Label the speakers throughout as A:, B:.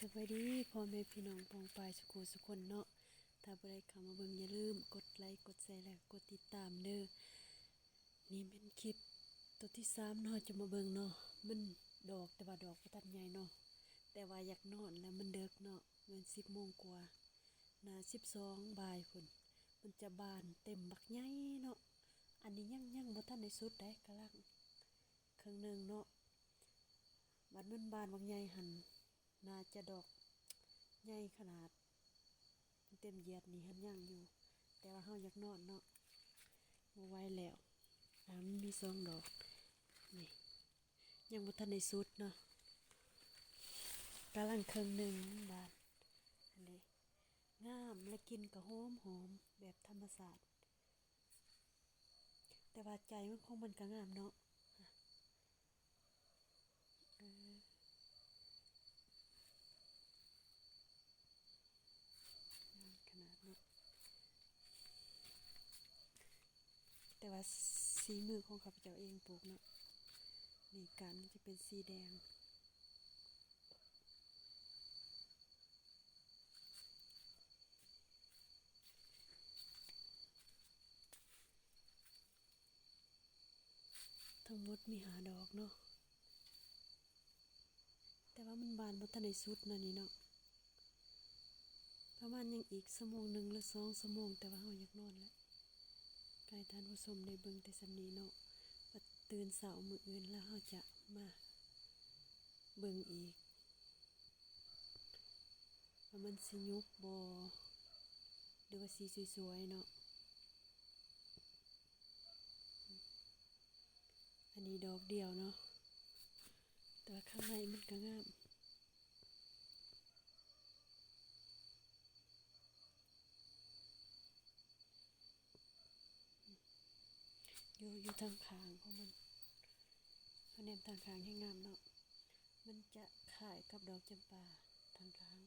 A: สวัสดีพ่อแม่พี่น้องปองปายสุโขสุคนเนาะถ้าบ่ได้เข้ามาเบิ่งอย่าลืมกดไลค์กดแชร์และกดติดตามเด้อนี่เป็นคลิปตัวที่3เนาะจะมาเบิ่งเนาะมันดอกแต่ว่าดอกบ่ทันใหญ่เนาะแต่ว่าอยากนอนแล้วมันดึกเนาะมัน10 โมงกว่าน่า12บ่ายพุ่นมันจะบานเต็มบักใหญ่เนาะอันนี้ยังบ่ทันได้สุดได้กำลังครึ่งหนึงเนาะบัดมันบานบักใหญ่หั่นน่าจะดอกใหญ่ขนาดเต็มเหยียดนี่หันยังอยู่แต่ว่าเฮาอยากนอนเนาะบ่ไหวแล้วมันมี2 ดอกนี่ยังบ่ทันได้สุดเนาะกำลังครึ่งหนึงบานอันนี้งามและกินก็หอมแบบธรรมชาติแต่ว่าใจมันคงมันก็งามเนาะเออขนาดเนาะแต่ว่าสีมือของข้าพเจ้าเองปลูกเนาะนี่กันมันจะเป็นสีแดงทั้งหมดมี5 ดอกเนาะแต่ว่ามันบานบ่ทันได้สุดนะนี่เนาะประมาณยังอีก1 ชั่วโมงหรือ2 ชั่วโมงแต่ว่าเฮาอยากนอนแล้วใกล้ท่านผู้ชมได้เบิ่งแต่สำนี้เนาะว่าตื่นเช้ามื้ออื่นแล้วเฮาจะมาเบิ่งอีกว่ามันสิยุบบ่หรือว่าสีสวยๆเนาะอันนี้ดอกเดียวเนาะแต่ว่าข้างในมันก็งามอยู่ทางข้างของมันคะแนนทางข้างให้งามเนาะมันจะคล้ายกับดอกจำปาทางข้าง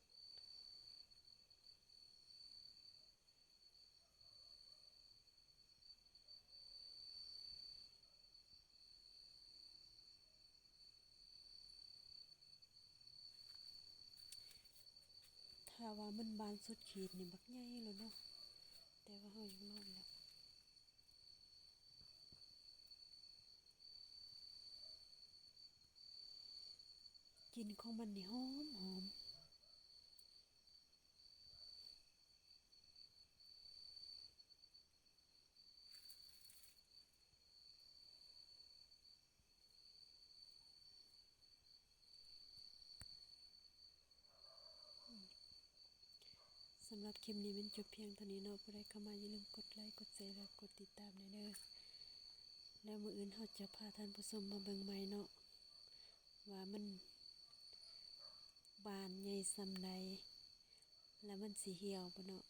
A: ถ้าว่ามันบานสุดขีดนี่บักใหญ่เลยเนาะแต่ว่าเฮายังนอนแล้วกลิ่นของมันนี่หอมสำหรับคลิปนี้มันจบเพียงเท่านี้เนาะผู้ใดเข้ามาอย่าลืมกดไลค์กดแชร์และกดติดตามด้วยเด้อแล้วมื้ออื่นเฮาจะพาท่านผู้ชมมาเบิ่งใหม่เนาะว่ามันบานใหญ่ส่ำใดแล้วมันสิเหี่ยวบ่เนาะ